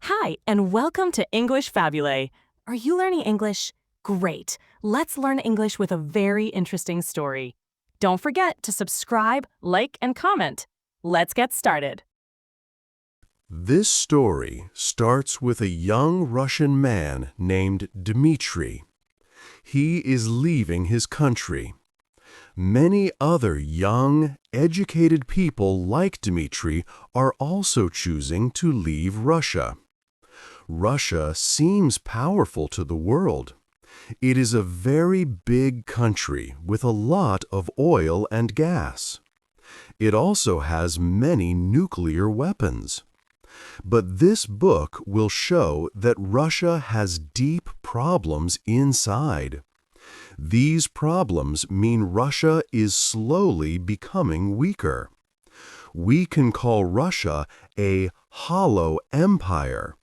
Hi, and welcome to English-Fabule. Are you learning English? Great. Let's learn English with a very interesting story. Don't forget to subscribe, like, and comment. Let's get started. This story starts with a young Russian man named Dmitry. He is leaving his country. Many other young, educated people like Dmitry are also choosing to leave Russia. Russia seems powerful to the world. It is a very big country with a lot of oil and gas. It also has many nuclear weapons. But this book will show that Russia has deep problems inside. These problems mean Russia is slowly becoming weaker. We can call Russia a hollow empire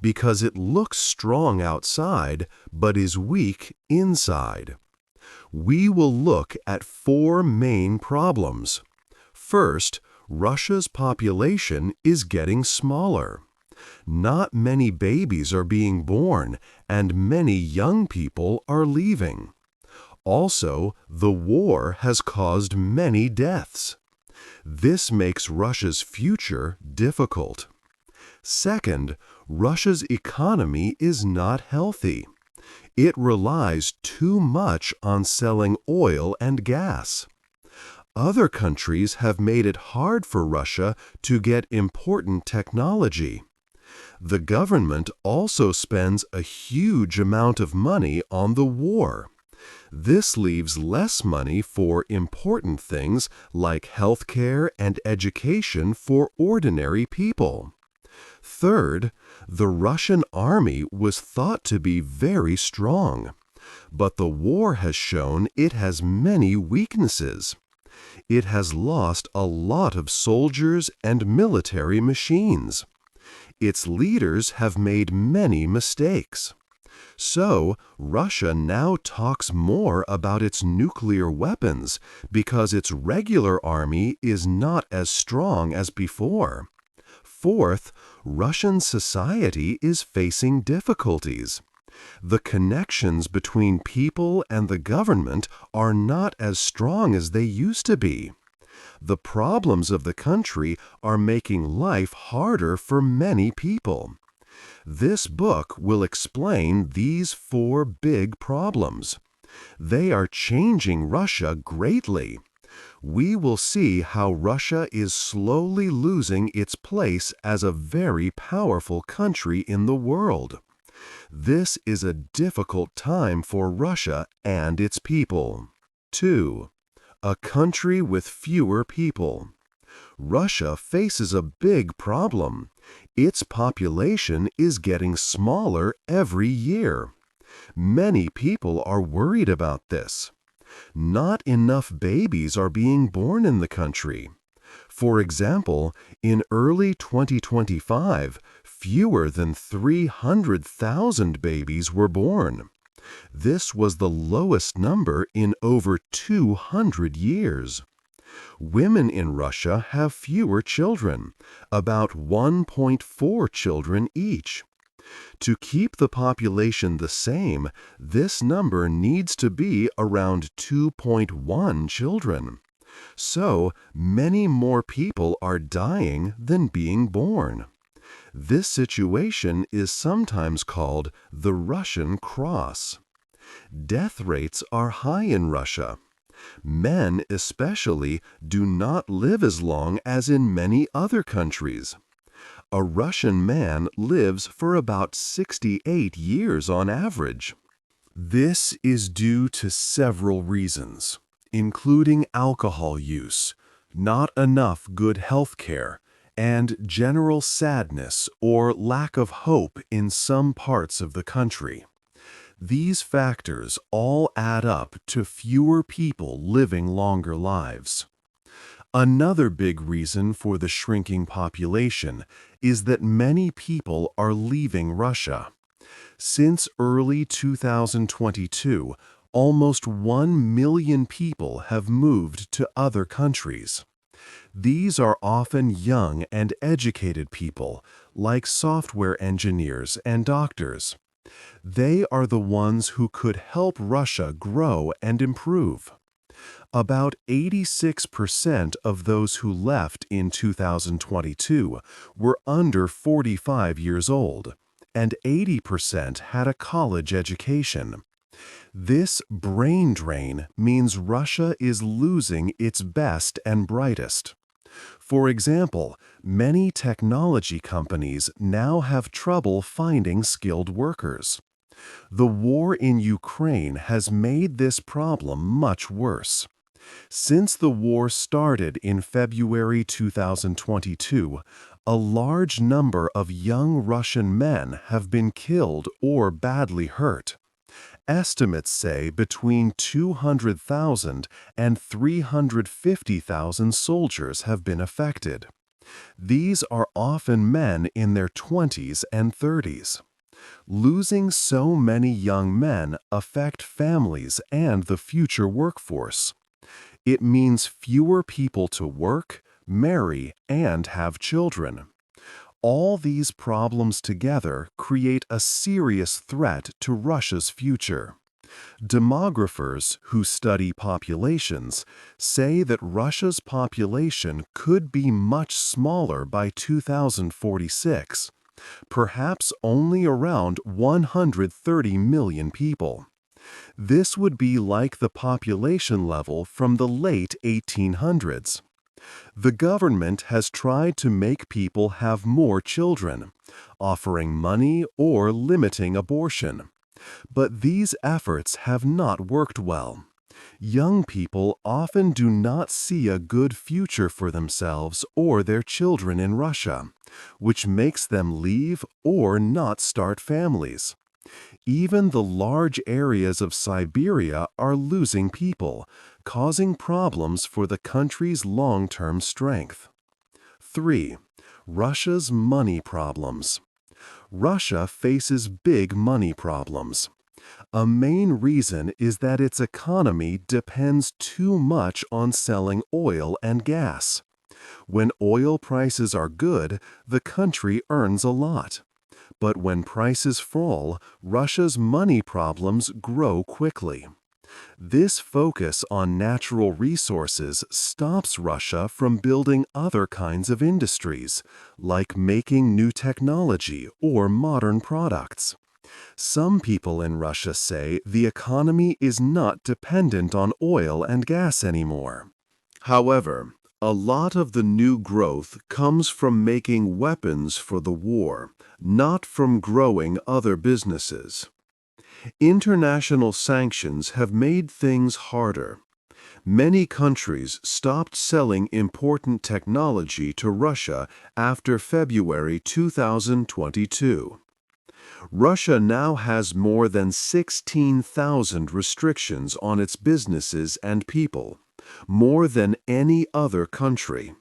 because it looks strong outside but is weak inside. We will look at four main problems. First, Russia's population is getting smaller. Not many babies are being born, and many young people are leaving. Also, the war has caused many deaths. This makes Russia's future difficult. Second, Russia's economy is not healthy. It relies too much on selling oil and gas. Other countries have made it hard for Russia to get important technology. The government also spends a huge amount of money on the war. This leaves less money for important things like healthcare and education for ordinary people. Third, the Russian army was thought to be very strong, but the war has shown it has many weaknesses. It has lost a lot of soldiers and military machines. Its leaders have made many mistakes. So, Russia now talks more about its nuclear weapons because its regular army is not as strong as before. Fourth, Russian society is facing difficulties. The connections between people and the government are not as strong as they used to be. The problems of the country are making life harder for many people. This book will explain these four big problems. They are changing Russia greatly. We will see how Russia is slowly losing its place as a very powerful country in the world. This is a difficult time for Russia and its people. 2. A country with fewer people. Russia faces a big problem. Its population is getting smaller every year. Many people are worried about this. Not enough babies are being born in the country. For example, in early 2025, fewer than 300,000 babies were born. This was the lowest number in over 200 years. Women in Russia have fewer children, about 1.4 children each. To keep the population the same, this number needs to be around 2.1 children. So, many more people are dying than being born. This situation is sometimes called the Russian cross. Death rates are high in Russia. Men, especially, do not live as long as in many other countries. A Russian man lives for about 68 years on average. This is due to several reasons, including alcohol use, not enough good health care, and general sadness or lack of hope in some parts of the country. These factors all add up to fewer people living longer lives. Another big reason for the shrinking population is that many people are leaving Russia. Since early 2022, almost 1 million people have moved to other countries. These are often young and educated people, like software engineers and doctors. They are the ones who could help Russia grow and improve. About 86% of those who left in 2022 were under 45 years old, and 80% had a college education. This brain drain means Russia is losing its best and brightest. For example, many technology companies now have trouble finding skilled workers. The war in Ukraine has made this problem much worse. Since the war started in February 2022, a large number of young Russian men have been killed or badly hurt. Estimates say between 200,000 and 350,000 soldiers have been affected. These are often men in their 20s and 30s. Losing so many young men affect families and the future workforce. It means fewer people to work, marry, and have children. All these problems together create a serious threat to Russia's future. Demographers who study populations say that Russia's population could be much smaller by 2046, perhaps only around 130 million people. This would be like the population level from the late 1800s. The government has tried to make people have more children, offering money or limiting abortion. But these efforts have not worked well. Young people often do not see a good future for themselves or their children in Russia, which makes them leave or not start families. Even the large areas of Siberia are losing people, causing problems for the country's long-term strength. 3. Russia's money problems. Russia faces big money problems. A main reason is that its economy depends too much on selling oil and gas. When oil prices are good, the country earns a lot. But when prices fall, Russia's money problems grow quickly. This focus on natural resources stops Russia from building other kinds of industries, like making new technology or modern products. Some people in Russia say the economy is not dependent on oil and gas anymore. However, a lot of the new growth comes from making weapons for the war, not from growing other businesses. International sanctions have made things harder. Many countries stopped selling important technology to Russia after February 2022. Russia now has more than 16,000 restrictions on its businesses and people, more than any other country.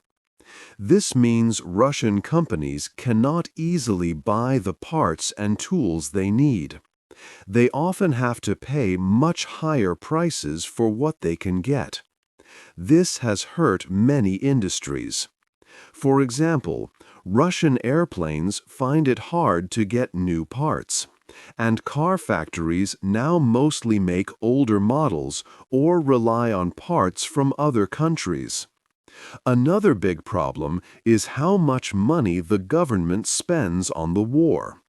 This means Russian companies cannot easily buy the parts and tools they need. They often have to pay much higher prices for what they can get. This has hurt many industries. For example, Russian airplanes find it hard to get new parts, and car factories now mostly make older models or rely on parts from other countries. Another big problem is how much money the government spends on the war.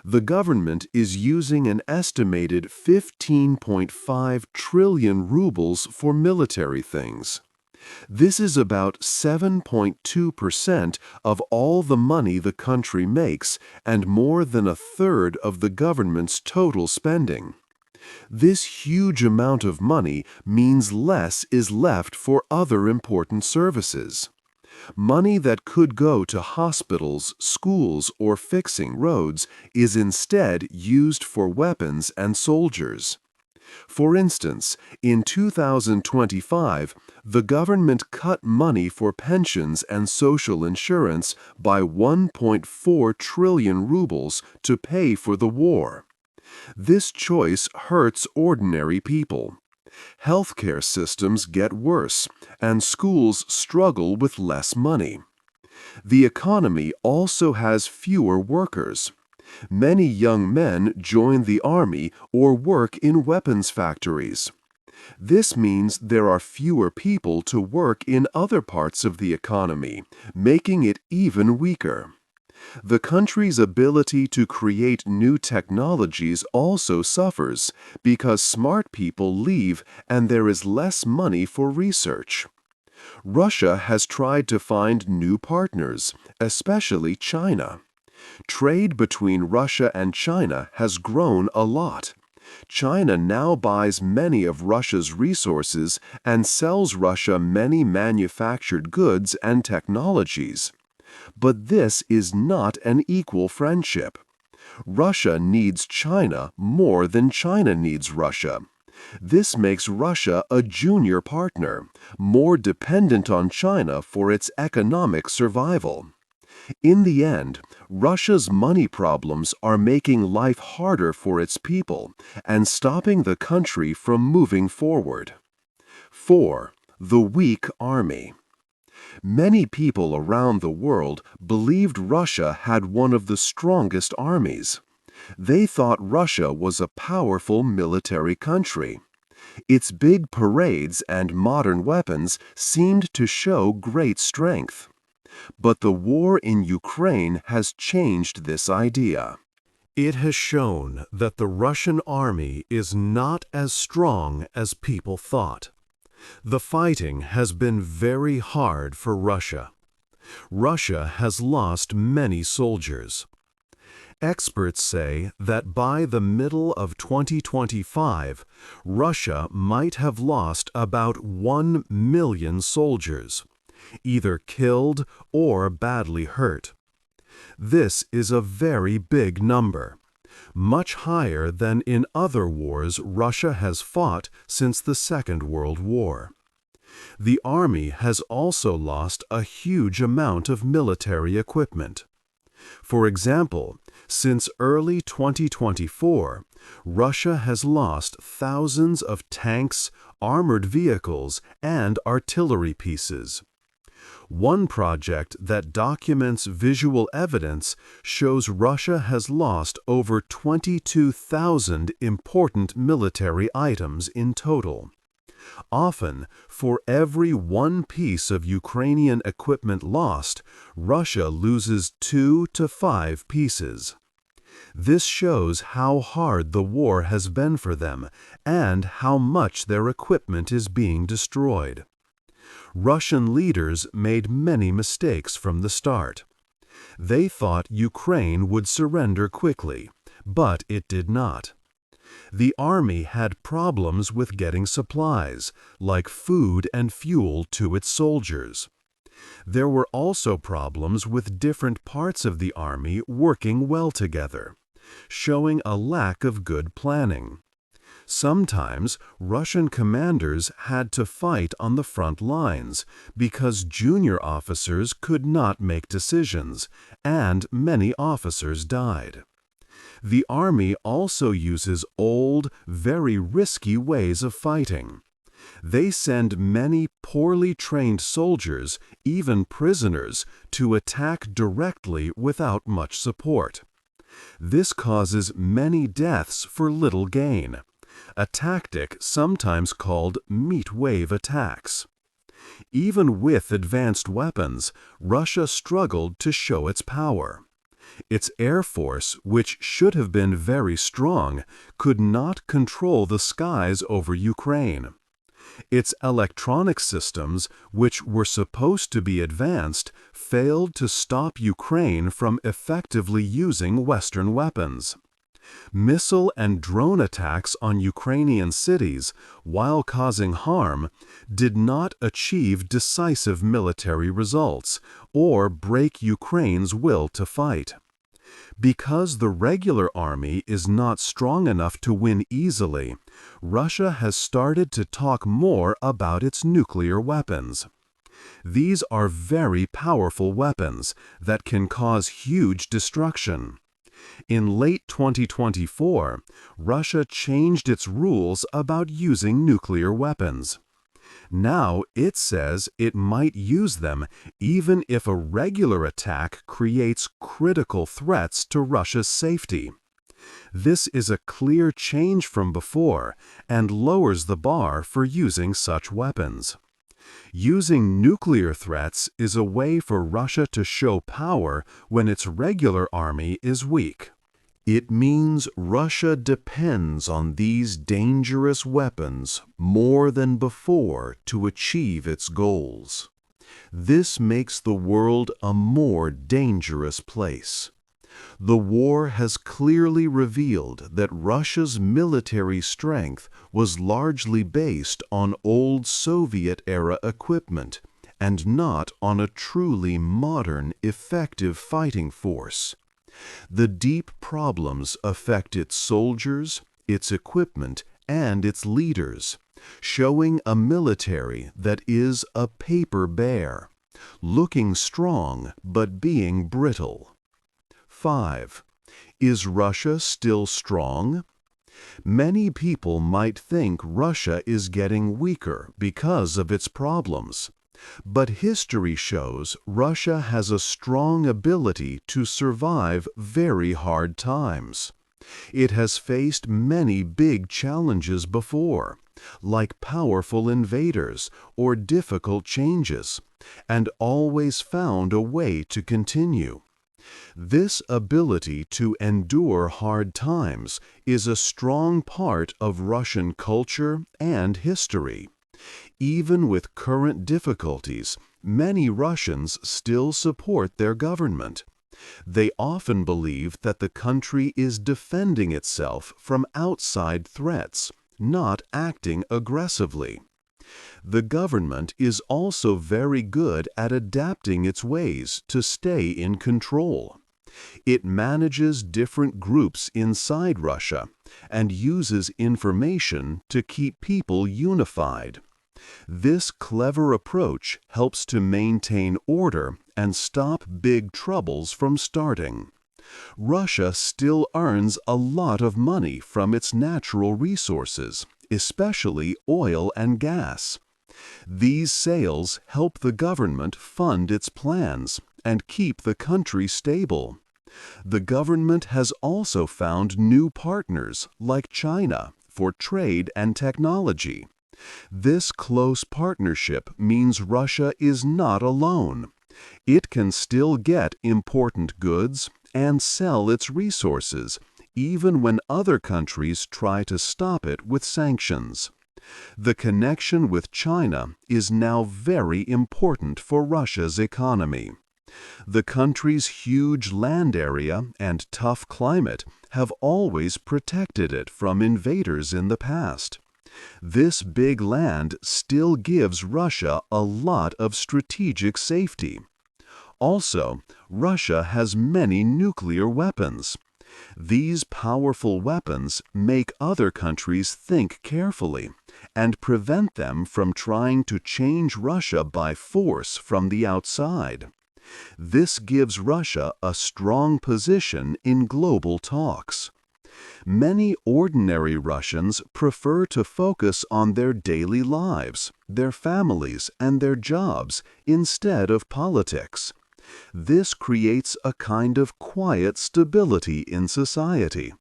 The government is using an estimated 15.5 trillion rubles for military things. This is about 7.2% of all the money the country makes and more than a third of the government's total spending. This huge amount of money means less is left for other important services. Money that could go to hospitals, schools, or fixing roads is instead used for weapons and soldiers. For instance, in 2025, the government cut money for pensions and social insurance by 1.4 trillion rubles to pay for the war. This choice hurts ordinary people. Healthcare systems get worse, and schools struggle with less money. The economy also has fewer workers. Many young men join the army or work in weapons factories. This means there are fewer people to work in other parts of the economy, making it even weaker. The country's ability to create new technologies also suffers because smart people leave and there is less money for research. Russia has tried to find new partners, especially China. Trade between Russia and China has grown a lot. China now buys many of Russia's resources and sells Russia many manufactured goods and technologies. But this is not an equal friendship. Russia needs China more than China needs Russia. This makes Russia a junior partner, more dependent on China for its economic survival. In the end, Russia's money problems are making life harder for its people and stopping the country from moving forward. 4. The weak army. Many people around the world believed Russia had one of the strongest armies. They thought Russia was a powerful military country. Its big parades and modern weapons seemed to show great strength. But the war in Ukraine has changed this idea. It has shown that the Russian army is not as strong as people thought. The fighting has been very hard for Russia. Russia has lost many soldiers. Experts say that by the middle of 2025, Russia might have lost about 1 million soldiers, either killed or badly hurt. This is a very big number, much higher than in other wars Russia has fought since the Second World War. The army has also lost a huge amount of military equipment. For example, since early 2024, Russia has lost thousands of tanks, armored vehicles, and artillery pieces. One project that documents visual evidence shows Russia has lost over 22,000 important military items in total. Often, for every one piece of Ukrainian equipment lost, Russia loses 2 to 5 pieces. This shows how hard the war has been for them and how much their equipment is being destroyed. Russian leaders made many mistakes from the start. They thought Ukraine would surrender quickly, but it did not. The army had problems with getting supplies, like food and fuel, to its soldiers. There were also problems with different parts of the army working well together, showing a lack of good planning. Sometimes Russian commanders had to fight on the front lines because junior officers could not make decisions, and many officers died. The army also uses old, very risky ways of fighting. They send many poorly trained soldiers, even prisoners, to attack directly without much support. This causes many deaths for little gain, a tactic sometimes called meat wave attacks. Even with advanced weapons, Russia struggled to show its power. Its air force, which should have been very strong, could not control the skies over Ukraine. Its electronic systems, which were supposed to be advanced, failed to stop Ukraine from effectively using Western weapons. Missile and drone attacks on Ukrainian cities, while causing harm, did not achieve decisive military results or break Ukraine's will to fight. Because the regular army is not strong enough to win easily, Russia has started to talk more about its nuclear weapons. These are very powerful weapons that can cause huge destruction. In late 2024, Russia changed its rules about using nuclear weapons. Now it says it might use them even if a regular attack creates critical threats to Russia's safety. This is a clear change from before and lowers the bar for using such weapons. Using nuclear threats is a way for Russia to show power when its regular army is weak. It means Russia depends on these dangerous weapons more than before to achieve its goals. This makes the world a more dangerous place. The war has clearly revealed that Russia's military strength was largely based on old Soviet-era equipment and not on a truly modern, effective fighting force. The deep problems affect its soldiers, its equipment, and its leaders, showing a military that is a paper bear, looking strong but being brittle. 5. Is Russia still strong? Many people might think Russia is getting weaker because of its problems. But history shows Russia has a strong ability to survive very hard times. It has faced many big challenges before, like powerful invaders or difficult changes, and always found a way to continue. This ability to endure hard times is a strong part of Russian culture and history. Even with current difficulties, many Russians still support their government. They often believe that the country is defending itself from outside threats, not acting aggressively. The government is also very good at adapting its ways to stay in control. It manages different groups inside Russia and uses information to keep people unified. This clever approach helps to maintain order and stop big troubles from starting. Russia still earns a lot of money from its natural resources, especially oil and gas. These sales help the government fund its plans and keep the country stable. The government has also found new partners like China for trade and technology. This close partnership means Russia is not alone. It can still get important goods and sell its resources, even when other countries try to stop it with sanctions. The connection with China is now very important for Russia's economy. The country's huge land area and tough climate have always protected it from invaders in the past. This big land still gives Russia a lot of strategic safety. Also, Russia has many nuclear weapons. These powerful weapons make other countries think carefully and prevent them from trying to change Russia by force from the outside. This gives Russia a strong position in global talks. Many ordinary Russians prefer to focus on their daily lives, their families, and their jobs instead of politics. This creates a kind of quiet stability in society.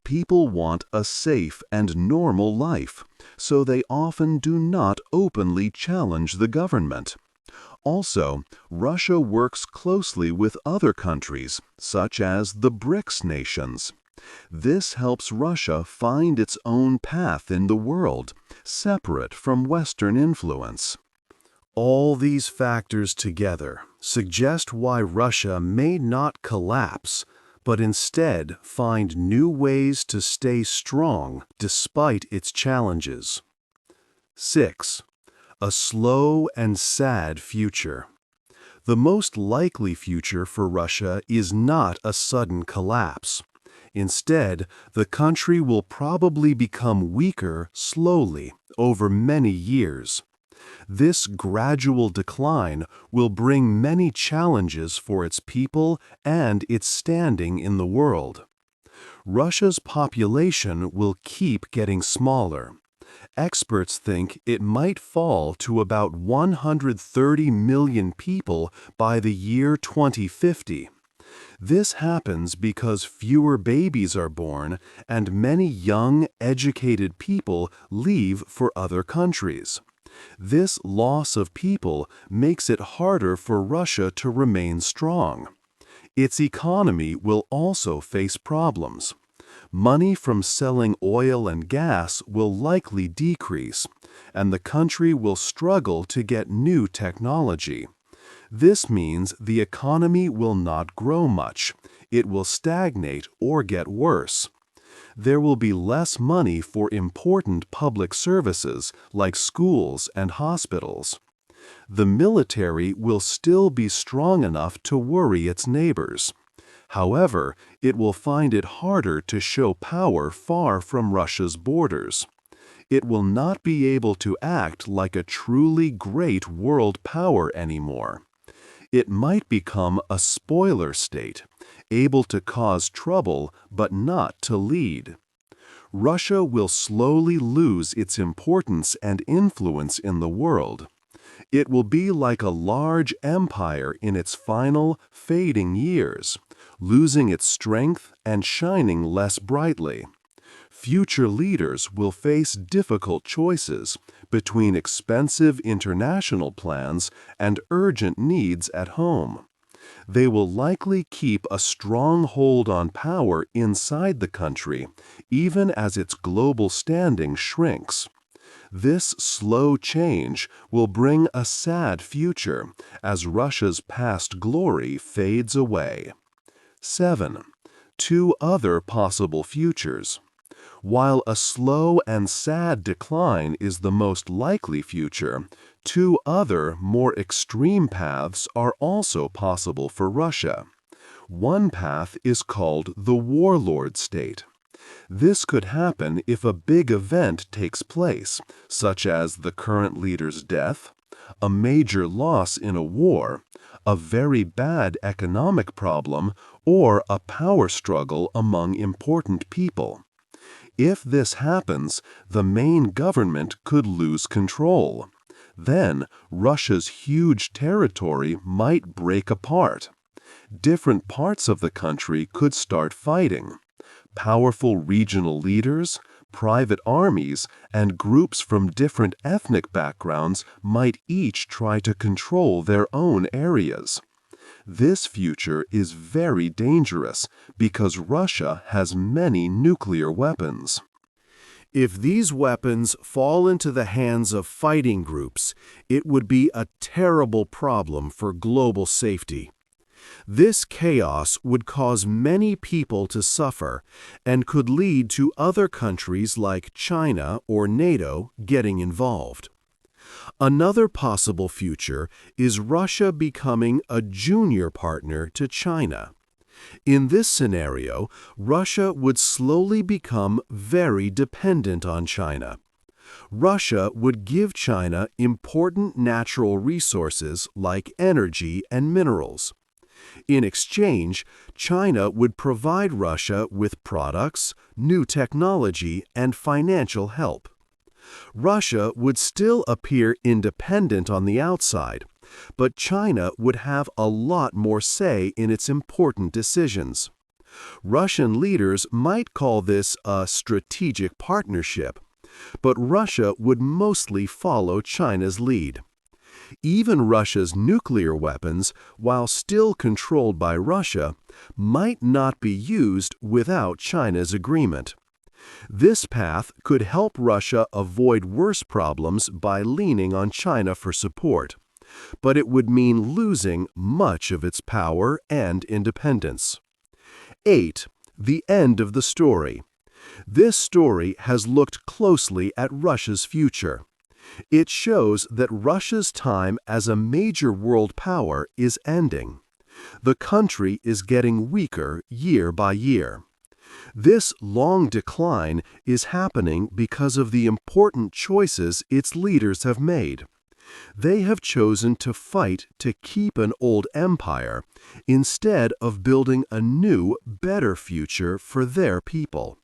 People want a safe and normal life, so they often do not openly challenge the government. Also, Russia works closely with other countries, such as the BRICS nations. This helps Russia find its own path in the world, separate from Western influence. All these factors together suggest why Russia may not collapse, but instead find new ways to stay strong despite its challenges. 6. A slow and sad future. The most likely future for Russia is not a sudden collapse. Instead, the country will probably become weaker slowly over many years. This gradual decline will bring many challenges for its people and its standing in the world. Russia's population will keep getting smaller. Experts think it might fall to about 130 million people by the year 2050. This happens because fewer babies are born and many young, educated people leave for other countries. This loss of people makes it harder for Russia to remain strong. Its economy will also face problems. Money from selling oil and gas will likely decrease, and the country will struggle to get new technology. This means the economy will not grow much. It will stagnate or get worse. There will be less money for important public services like schools and hospitals. The military will still be strong enough to worry its neighbors. However, it will find it harder to show power far from Russia's borders. It will not be able to act like a truly great world power anymore. It might become a spoiler state, able to cause trouble but not to lead. Russia will slowly lose its importance and influence in the world. It will be like a large empire in its final, fading years, losing its strength and shining less brightly. Future leaders will face difficult choices between expensive international plans and urgent needs at home. They will likely keep a strong hold on power inside the country, even as its global standing shrinks. This slow change will bring a sad future as Russia's past glory fades away. 7. Two other possible futures. While a slow and sad decline is the most likely future, two other, more extreme paths are also possible for Russia. One path is called the warlord state. This could happen if a big event takes place, such as the current leader's death, a major loss in a war, a very bad economic problem, or a power struggle among important people. If this happens, the main government could lose control. Then, Russia's huge territory might break apart. Different parts of the country could start fighting. Powerful regional leaders, private armies, and groups from different ethnic backgrounds might each try to control their own areas. This future is very dangerous because Russia has many nuclear weapons. If these weapons fall into the hands of fighting groups, it would be a terrible problem for global safety. This chaos would cause many people to suffer and could lead to other countries like China or NATO getting involved. Another possible future is Russia becoming a junior partner to China. In this scenario, Russia would slowly become very dependent on China. Russia would give China important natural resources like energy and minerals. In exchange, China would provide Russia with products, new technology, and financial help. Russia would still appear independent on the outside, but China would have a lot more say in its important decisions. Russian leaders might call this a strategic partnership, but Russia would mostly follow China's lead. Even Russia's nuclear weapons, while still controlled by Russia, might not be used without China's agreement. This path could help Russia avoid worse problems by leaning on China for support, but it would mean losing much of its power and independence. 8. The end of the story. This story has looked closely at Russia's future. It shows that Russia's time as a major world power is ending. The country is getting weaker year by year. This long decline is happening because of the important choices its leaders have made. They have chosen to fight to keep an old empire instead of building a new, better future for their people.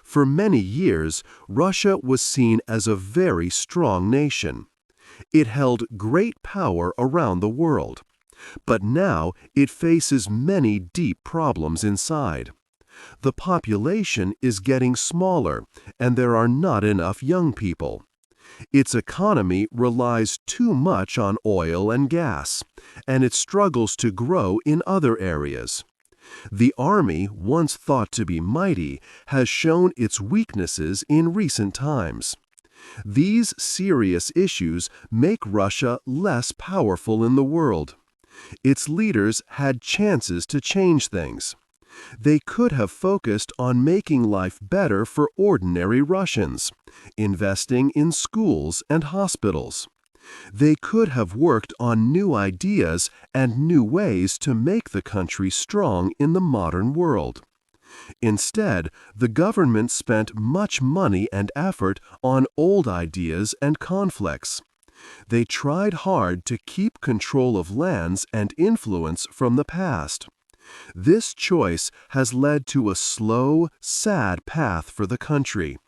For many years, Russia was seen as a very strong nation. It held great power around the world. But now it faces many deep problems inside. The population is getting smaller, and there are not enough young people. Its economy relies too much on oil and gas, and it struggles to grow in other areas. The army, once thought to be mighty, has shown its weaknesses in recent times. These serious issues make Russia less powerful in the world. Its leaders had chances to change things. They could have focused on making life better for ordinary Russians, investing in schools and hospitals. They could have worked on new ideas and new ways to make the country strong in the modern world. Instead, the government spent much money and effort on old ideas and conflicts. They tried hard to keep control of lands and influence from the past. This choice has led to a slow, sad path for the country.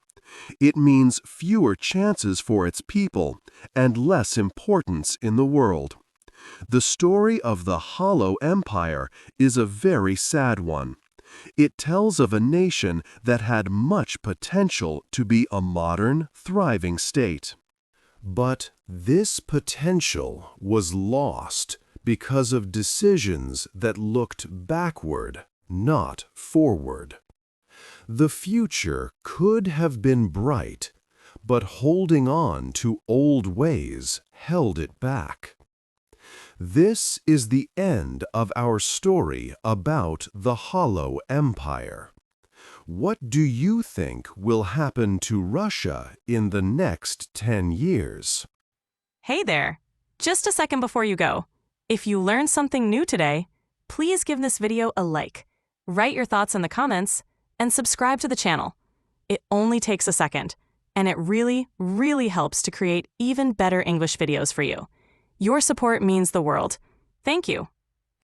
It means fewer chances for its people and less importance in the world. The story of the Hollow Empire is a very sad one. It tells of a nation that had much potential to be a modern, thriving state. But this potential was lost because of decisions that looked backward, not forward. The future could have been bright, but holding on to old ways held it back. This is the end of our story about the Hollow Empire. What do you think will happen to Russia in the next 10 years? Hey there! Just a second before you go. If you learned something new today, please give this video a like, write your thoughts in the comments, and subscribe to the channel. It only takes a second, and it really, really helps to create even better English videos for you. Your support means the world. Thank you.